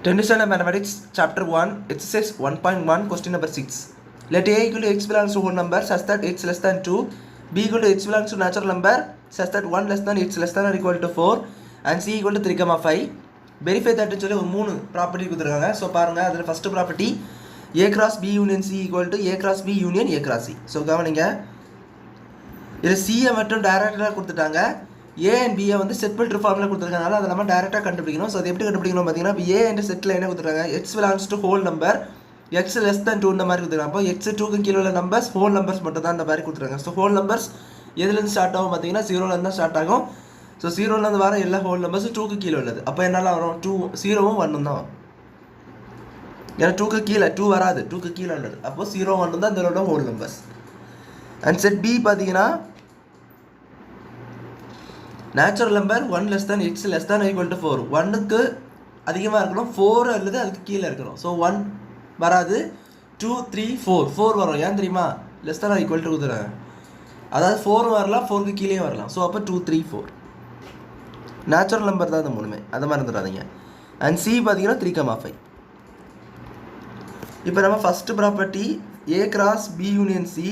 10th standard mathematics chapter 1 exercise 1.1 question number 6. Let a equal to x belongs to whole number such that x less than 2, b equal to x belongs to natural number such that 1 less than x less than or equal to 4 and c equal to 3,5. Verify that சொல்லி ஒரு மூணு property கொடுத்துருக்காங்க. So பாருங்கள், அதில் first property a cross b union c equal to a cross b union a cross c. So கவனிங்க, இதில் சியை மட்டும் டைரக்டாக கொடுத்துட்டாங்க. ஏ அண்ட் பியை வந்து செட்மெண்ட் ஃபார்மில் கொடுத்துருக்கனால அதை நம்ம டேரெக்டாக கண்டுபிடிக்கணும். ஸோ அது எப்படி கண்டுபிடிக்கணும் பார்த்தீங்கன்னா, இப்போ ஏ என்ற செட்டில் என்ன கொடுத்துருக்காங்க, X belongs to whole number, X less தேன் 2 இந்த மாதிரி கொடுத்துருக்காங்க. அப்போ எக்ஸ் 2க்கு கீழே உள்ள நம்பர்ஸ் ஹோல் நம்பர்ஸ் மட்டும் தான் இந்த மாதிரி கொடுத்துருக்காங்க. ஸோ ஹோல் நம்பர்ஸ் எதுலேருந்து ஸ்டார்ட் ஆகும் பார்த்தீங்கன்னா, 0லேருந்து தான் ஸ்டார்ட் ஆகும். ஸோ 0லேருந்து வர எல்லா ஹோல் நம்பர்ஸும் 2க்கு கீழே உள்ளது. அப்போ என்னால் வரும் 2 0வும் 1ம் தான் வரும். ஏன்னா 2க்கு கீழே 2 வராது, 2க்கு கீழே உள்ளது. அப்போ 0 1 தான் இதோட whole numbers. And set B பார்த்தீங்கன்னா, natural number 1 less than x less than equal to 4. 1க்கு அதிகமாக இருக்கணும், 4 அல்லது அதுக்கு கீழே இருக்கணும். ஸோ 1 வராது, 2 3 4 வரும். ஏன் தெரியுமா, லெஸ் தேன் ஈக்குவல் டு கொடுத்துறாங்க. அதாவது 4 வரலாம், 4க்கு கீழே வரலாம். ஸோ அப்போ 2 3 4 நேச்சுரல் நம்பர் தான் இந்த மூணுமே, அதை மாதிரி இருந்துடாதீங்க. அண்ட் சி பார்த்தீங்கன்னா 3,5. இப்போ நம்ம first property A cross B union C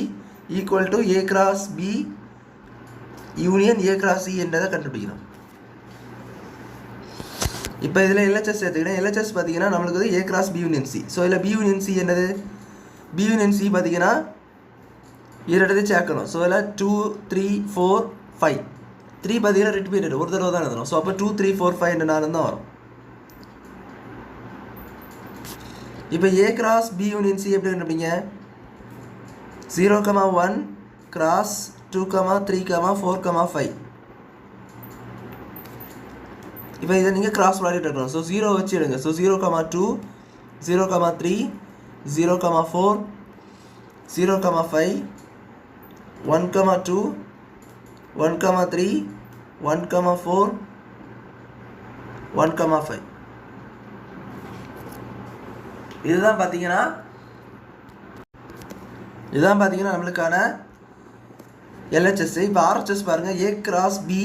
equal to A cross B union A cross C என்றதை கண்டுபிடிக்கணும். இப்போ இதில் எல்ஹெச்எஸ் சேர்த்துக்கிட்டேன். எல்ஹெச்எஸ் பார்த்தீங்கன்னா நம்மளுக்கு வந்து A cross B union C. So இதில் பி யூனியன் சி என்னது, பி யூனியன் சி பார்த்தீங்கன்னா இரண்டு சேர்க்கணும். ஸோ இதில் 2 3 4 5 3 பார்த்தீங்கன்னா ரிப்பீட்டட் ஒரு தடவை தான் எழுதணும். ஸோ அப்போ 2 3 4 5 என்ற 4 தான் வரும். இப்போ A cross B union C எப்படி கண்டுபிடிங்க, 0,1 கிராஸ் 2, 3, 4, 5. இப்போ இதை நீங்கள் கிராஸ் ப்ராடக்ட் எடுக்கணும். ஸோ 0 வச்சு எடுங்க. ஸோ 0,2 0,3 0,4 0,5 1,2 1,3 1,4 1,5. இதுதான் பார்த்தீங்கன்னா நம்மளுக்கான எல்ஹெச்எஸ். இப்போ ஆர்ஹெச்எஸ் பாருங்கள், A cross B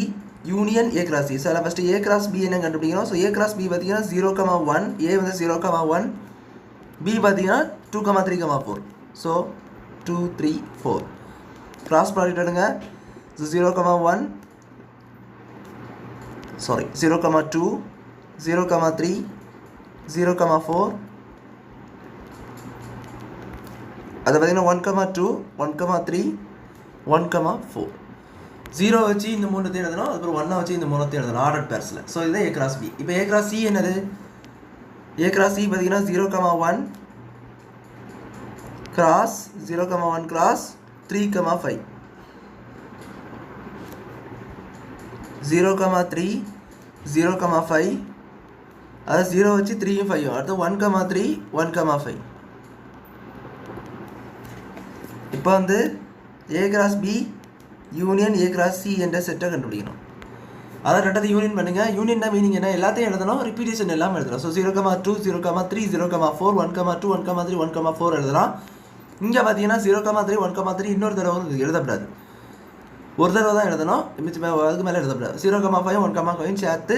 union A cross C. So அதில் ஃபஸ்ட்டு ஏ கிராஸ் பி என்ன கண்டுபிடிக்கணும். ஸோ ஏ கிராஸ் பி பார்த்தீங்கன்னா 0,1, ஏ வந்து 0,1, பி பார்த்தீங்கன்னா 2, 3, 4. ஸோ 2 3 4 கிராஸ் ப்ராடக்ட் எடுங்க. ஸோ 0,1 சாரி 0,2 0,3 0,4 அது பார்த்தீங்கன்னா 1,2 1,3 1,4. 0 வச்சு இந்த மூணுத்தையும் எழுதணும், அதுக்கப்புறம் 1 வச்சு இந்த மூணுத்தையும் எழுதணும் ஆர்டர் பேர்ஸில். ஸோ இதுதான் ஏ கிராஸ் பி. இப்போ ஏ கிராஸ் சி என்னது, ஏ கிராஸ் சி பார்த்தீங்கன்னா 0,1 கிராஸ் 0,1 கிராஸ் 3,5 0,3 0,5 அதாவது 0 வச்சு 3யும் 5யும் அடுத்து 1,3 1,5. இப்போ வந்து A cross B union A cross C என்ற செட்டை கண்டுபிடிக்கணும். அதை ரெண்டத்தை யூனியன் பண்ணுங்கள். யூனியன்னா மீனிங் என்ன, எல்லாத்தையும் எழுதணும், ரிப்பீட்டேஷன் எல்லாம் எழுதணும். ஸோ 0,2 0,3 0,4 1,2 1,3 1,4 எழுதலாம். இங்கே பார்த்தீங்கன்னா 0,3 1,3 இன்னொரு தடவை எழுதப்படாது, ஒரு தடவை தான் எழுதணும், அதுக்கு மேலே எழுதப்படாது. 0,5 1,5 சேர்த்து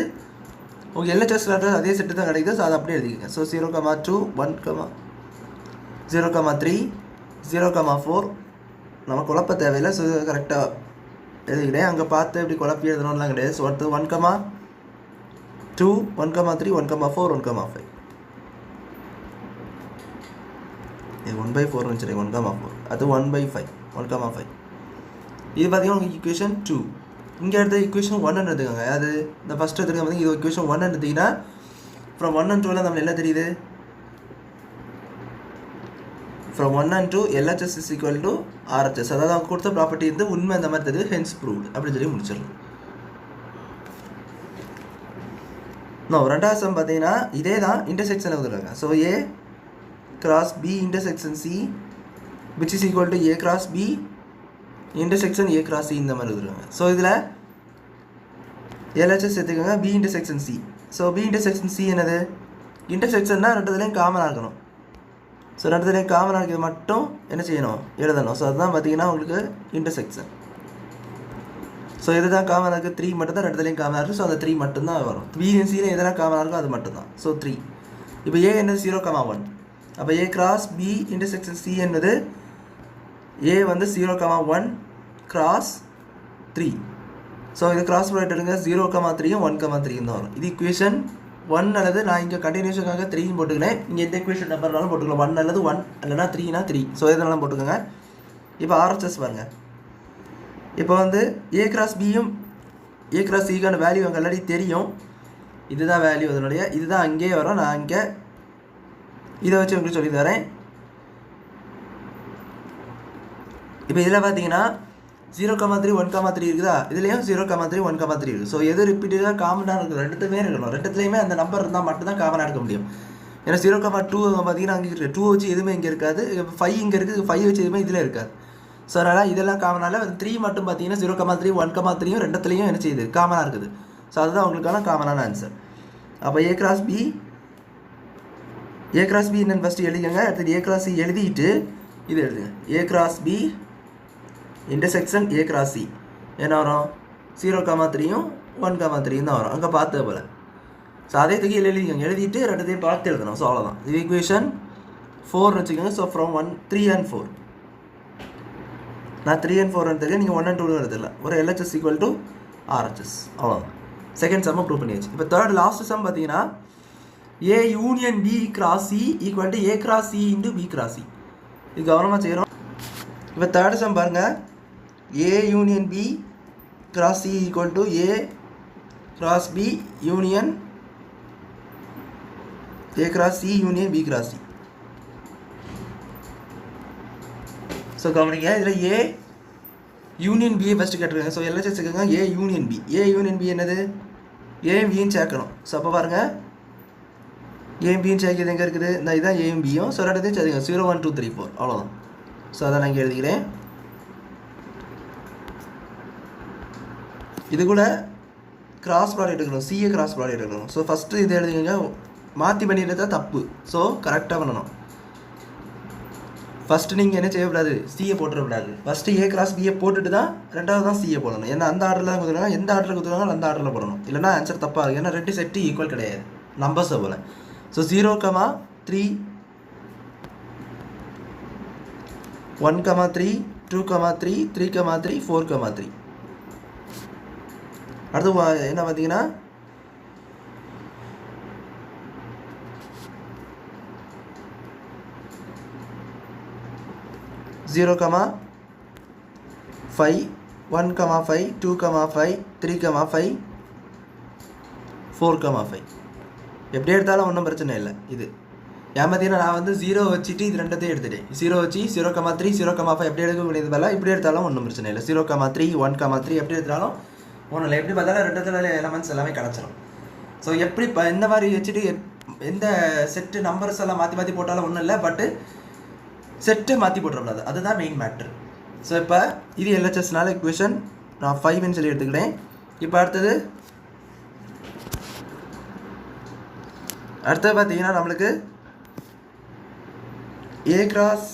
உங்கள் எல்ஹெச்எஸ் அதே செட்டு தான் கிடைக்குது. ஸோ அதை அப்படியே எழுதிக்கங்க. ஸோ 0,2 0,3 0,4 நம்ம குழப்ப தேவையில்லை. ஸோ கரெக்டாக எழுதிக்கிட்டேன். அங்கே பார்த்து இப்படி குழப்பி எழுதணும்லாம் கிடையாது. ஸோ அடுத்து 1,2 1,3 1,4 1,5 இது 1/4 வச்சுரு 1,4 அது 1/5 1,5. இது பார்த்தீங்கன்னா உங்களுக்கு ஈக்குவேஷன் 2. இங்கே எடுத்த ஈக்குவேஷன் 1 எடுத்துக்கோங்க. அது இந்த ஃபஸ்ட்டு எடுத்துக்க பார்த்தீங்க, இது ஈக்குவேஷன் 1 எடுத்திங்கன்னா ஃப்ரம் 1 and 2 நம்மளுக்கு என்ன தெரியுது, from 1 and 2 LHS is equal to RHS. அதாவது அவங்க கொடுத்த ப்ராப்பர்ட்டி வந்து உண்மை அந்த மாதிரி தெரியுது, ஹென்ஸ் ப்ரூவ்டு அப்படின்னு சொல்லி முடிச்சிடலாம். ரெண்டாவது சம் பார்த்தீங்கன்னா இதே தான் இன்டர்செக்ஷன் கொடுத்துருக்காங்க. So A cross B intersection C which is equal to A cross B intersection A cross C இந்த மாதிரி கொடுத்துருக்காங்க. ஸோ இதில் LHS எடுத்துக்கோங்க, B intersection C. So B intersection C என்னது, இன்டர்செக்ஷன்னா ரெண்டுத்துலேயும் காமனாக இருக்கணும். ஸோ ரெண்டுத்துலேயும் காமனாக இருக்கிறது மட்டும் என்ன செய்யணும், எழுதணும். ஸோ அதுதான் பார்த்தீங்கன்னா உங்களுக்கு இன்டர்செக்ஷன். ஸோ இதுதான் காமனாக இருக்குது, 3 மட்டும் தான் ரெண்டுத்துலேயும் காமனாக இருக்குது. ஸோ அந்த 3 மட்டும்தான் வரும். பிஎன்சியில் எதெல்லாம் காமனாக இருக்கோ அது மட்டும்தான். ஸோ 3. இப்போ ஏ என்னது 0,1. அப்போ A cross B intersection C என்னது ஏ வந்து 0,1 கிராஸ் 3. ஸோ இது கிராஸ் ப்ராடக்ட் எடுங்க 0,3யும் 1,3யும் தான் வரும். இது இக்குவேஷன் 1 அல்லது நான் இங்கே கண்டினியூஷனுக்காக 3 போட்டுக்கிறேன். இங்கே எந்த இக்குவேஷன் நம்பர்னாலும் போட்டுக்கலாம். 1 அல்லது 1 இல்லைனா 3னா 3. ஸோ எதனாலும் போட்டுக்கோங்க. இப்போ ஆர்ஹெச்எஸ் பாருங்கள். இப்போ வந்து ஏ கிராஸ் பியும் ஏ கிராஸ் சிக்கான வேல்யூ அங்கே ஆல்ரெடி தெரியும். இதுதான் வேல்யூ அதனுடைய. இதுதான் அங்கேயே வரும். நான் இங்கே இதை வச்சு உங்களுக்கு சொல்லி தரேன். இப்போ இதில் பார்த்தீங்கன்னா 0,3 1,3 இருக்குதா, இதுலேயும் 0,3 1,3 இருக்குது. ஸோ எது ரிப்பீட்டடாக காமனாக இருக்குது ரெண்டுத்துமே இருக்கணும். ரெண்டுத்துலேயுமே அந்த நம்பர் இருந்தால் மட்டும்தான் காமனாக எடுக்க முடியும். ஏன்னா 0,2 பார்த்தீங்கன்னா அங்கே இருக்குது. 2 வச்சு எதுவுமே இங்கே இருக்காது. 5 இங்கே இருக்குது. 5 வச்சு எதுவுமே இதில் இருக்காது. ஸோ அதனால் இதெல்லாம் காமனால 3 மட்டும் பார்த்தீங்கன்னா 0,3 1,3யும் ரெண்டுத்துலேயும் என்ன செய்யுது காமனாக இருக்குது. ஸோ அதுதான் உங்களுக்கான காமனான ஆன்சர். அப்போ ஏ கிராஸ் பி என்னென்னு ஃபஸ்ட்டு எழுதிக்கங்க. அடுத்தது ஏ கிராஸ் சி எழுதிட்டு இது எழுதுங்க. A cross B intersection A cross C என்ன வரும் 0,3யும் 1,3யும் தான் வரும். அங்கே பார்த்த போல். ஸோ அதே தூக்கி எழுதிக்கோங்க. எழுதிட்டு ரெண்டுத்தையும் பார்த்து எழுதணும். ஸோ அவ்வளோதான். இது ஈக்குவேஷன் 4 வச்சுக்கோங்க. ஸோ ஃப்ரம் 1 3 and 4 நான் 3 and 4 எடுத்துருக்கேன். நீங்கள் 1 and 2 எடுத்துடலாம். ஒரு LHS ஈக்குவல் டு RHS அவ்வளோதான். செகண்ட் சம்மை ப்ரூவ் பண்ணியாச்சு. இப்போ தேர்ட் லாஸ்ட் சம் பார்த்தீங்கன்னா A union B cross C equal to A cross C into B cross C. இது கவனமாக செய்கிறோம். இப்போ தேர்ட் சம் பாருங்கள். A union B cross C equal to A cross B union A cross C union B cross C. So கவனிங்க. இதில் A union பியை first கேட்டிருக்காங்க. So எல்லாம் சேர்த்துக்கோங்க. ஏ யூனியன் பி என்னது ஏயும் பியும் சேர்க்கணும். ஸோ அப்போ பாருங்கள் ஏயும் பியும் சேர்க்கிறது எங்கே இருக்குது, இந்த இதுதான் ஏயும் பியும். ஸோ ரெண்டுத்தையும் சேர்த்துங்க. 0 1 2 3 4 அவ்வளோதான். ஸோ அதை நான் இங்கே எழுதிக்கிறேன். இது கூட கிராஸ் ப்ராடக்ட் எடுக்கணும். சிஏ கிராஸ் ப்ராடக்ட் எடுக்கணும். ஸோ ஃபஸ்ட்டு இது எழுதுங்க. மாற்றி பண்ணிடுறதா தப்பு. ஸோ கரெக்டாக பண்ணணும். ஃபஸ்ட்டு நீங்கள் என்ன செய்யக்கூடாது, சிஏ போட்டுறக்கூடாது. ஃபஸ்ட்டு ஏ கிராஸ் பிஏ போட்டுட்டு தான் ரெண்டாவது தான் சிஏ போடணும். ஏன்னா அந்த ஆர்டரில் தான் கொடுத்துருக்காங்க. எந்த ஆர்டரில் கொடுத்துருக்காங்க அந்த ஆர்டரில் போடணும். இல்லைனா ஆன்சர் தப்பாக இருக்குது. ஏன்னா ரெண்டு செட்டு ஈக்குவல் கிடையாது நம்பர்ஸை போல். ஸோ 0,3 1,3 2,3 3,3 4,3. அடுத்து என்ன பார்த்தீங்கன்னா 0,5 1,5 2,5 3,5 4,5. எப்படி எடுத்தாலும் ஒன்றும் பிரச்சனை இல்லை. இது ஏன் பார்த்தீங்கன்னா நான் வந்து 0 வச்சுட்டு இது ரெண்டத்தையும் எடுத்துட்டேன். 0 வச்சு 0,3 0,5 எப்படி எடுக்கக்கூடியது பதிலாக இப்படி எடுத்தாலும் ஒன்றும் பிரச்சனை இல்லை. 0,3 1,3 எப்படி எடுத்தாலும் ஒன்றும் இல்லை. எப்படி பார்த்தாலும் ரெண்டு எலமெண்ட்ஸ் எல்லாமே கிடச்சிடும். ஸோ எப்படி இப்போ இந்த மாதிரி வச்சுட்டு எந்த செட்டு நம்பர்ஸ் எல்லாம் மாற்றி மாற்றி போட்டாலும் ஒன்றும் இல்லை. பட்டு செட்டை மாற்றி போட்டுறக்கூடாது. அதுதான் மெயின் மேட்ரு. ஸோ இப்போ இது எல்ஹெச்எஸ்னால இக்குவேஷன் நான் 5ன்னு சொல்லி எடுத்துக்கிட்டேன். இப்போ அடுத்தது பார்த்தீங்கன்னா நம்மளுக்கு ஏ கிராஸ்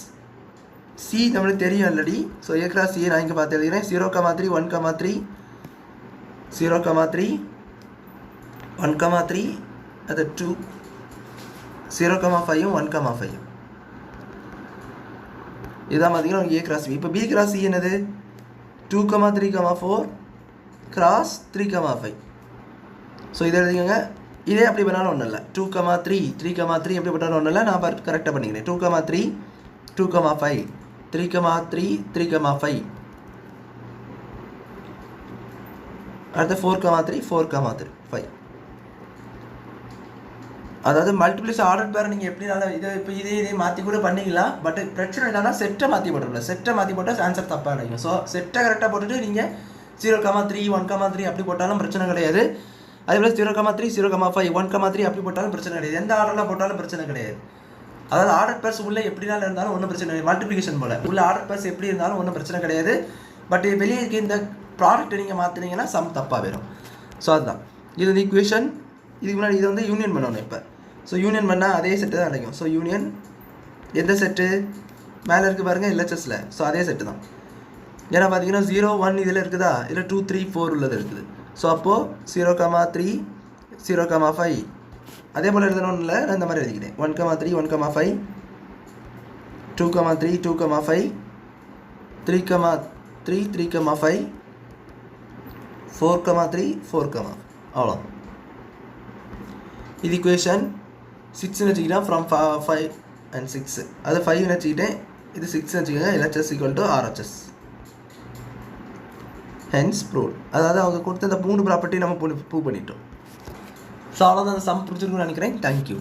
சி நம்மளுக்கு தெரியும் ஆல்ரெடி. ஸோ ஏ கிராஸ் சியை நான் இங்கே பார்த்து எழுதுகிறேன். 0,3 1,3 0,3 1,3 அது 2 0,5 1,5 இதுதான் பார்த்தீங்கன்னா ஏ கிராஸ் பி. இப்போ பி கிராஸ் சி என்னது 2,3,4 கிராஸ் 3,5. ஸோ இதை எழுதிக்கோங்க. இதே அப்படி பண்ணாலும் ஒன்றும் இல்லை. 2,3 3,3 எப்படி பண்ணாலும் ஒன்றும் இல்லை. நான் கரெக்டாக பண்ணிக்கிறேன். 2,3 2,5 3,3 3,5 அடுத்து 4,3 4,5. அதாவது மல்டிப்ளிஸ் ஆர்டர் பேரை நீங்கள் எப்படினாலும் இதை இப்போ இதே மாற்றி கூட பண்ணிக்கலாம். பட் பிரச்சனை என்னன்னா செட்டை மாற்றி போட்டுருல. செட்டை மாற்றி போட்டால் ஆன்சர் தப்பாக கிடைக்கும். ஸோ செட்டை கரெக்டாக போட்டுட்டு நீங்கள் 0,3 1,3 அப்படி போட்டாலும் பிரச்சனை கிடையாது. அதே போல் 0,3 0,5 1,3 அப்படி போட்டாலும் பிரச்சனை கிடையாது. எந்த ஆர்டரில் போட்டாலும் பிரச்சனை கிடையாது. அதாவது ஆர்டர் பேர்ஸ் உள்ளே எப்படினாலும் இருந்தாலும் ஒன்றும் பிரச்சனை கிடையாது. மல்டிப்ளிகேஷன் போல் உள்ள ஆர்டர் பேர்ஸ் எப்படி இருந்தாலும் ஒன்றும் பிரச்சனை கிடையாது. பட் வெளியே இருக்க இந்த ப்ராடக்ட் நீங்கள் மாற்றினீங்கன்னா சம் தப்பாக வரும். ஸோ அதுதான் இது ஈக்குவேஷன். இதுக்கு முன்னாடி இது வந்து யூனியன் பண்ணணும். இப்போ ஸோ யூனியன் பண்ணால் அதே செட்டு தான் கிடைக்கும். ஸோ யூனியன் எந்த செட்டு மேலே இருக்குது பாருங்கள் எல்ஹெச்எஸில். ஸோ அதே செட்டு தான். ஏன்னா பார்த்தீங்கன்னா 0 1 இதில் இருக்குதா, இதில் 2 3 4 உள்ளது இருக்குது. ஸோ அப்போது 0,3 0,5 அதே போல் எழுதணும்னு இல்லை, நான் இந்த மாதிரி எழுதிக்கிட்டேன். 1,3 1,5 2,3 2,5 3,3 3,5 4,3 4, அவ்வளோ. இது இக்குவேஷன் 6ன்னு வச்சுக்கிட்டா ஃப்ரம் 5 and 6, அது 5ன்னு வச்சுக்கிட்டேன், இது 6ன்னு வச்சுக்கோங்க. LHS = RHS, hence proved. அதாவது அவங்க கொடுத்த இந்த 3 ப்ராப்பர்ட்டி நம்ம ப்ரூவ் பண்ணிட்டோம். ஸோ அவ்வளோதான், அந்த சம் பிடிச்சிருக்குன்னு நினைக்கிறேன். தேங்க்யூ.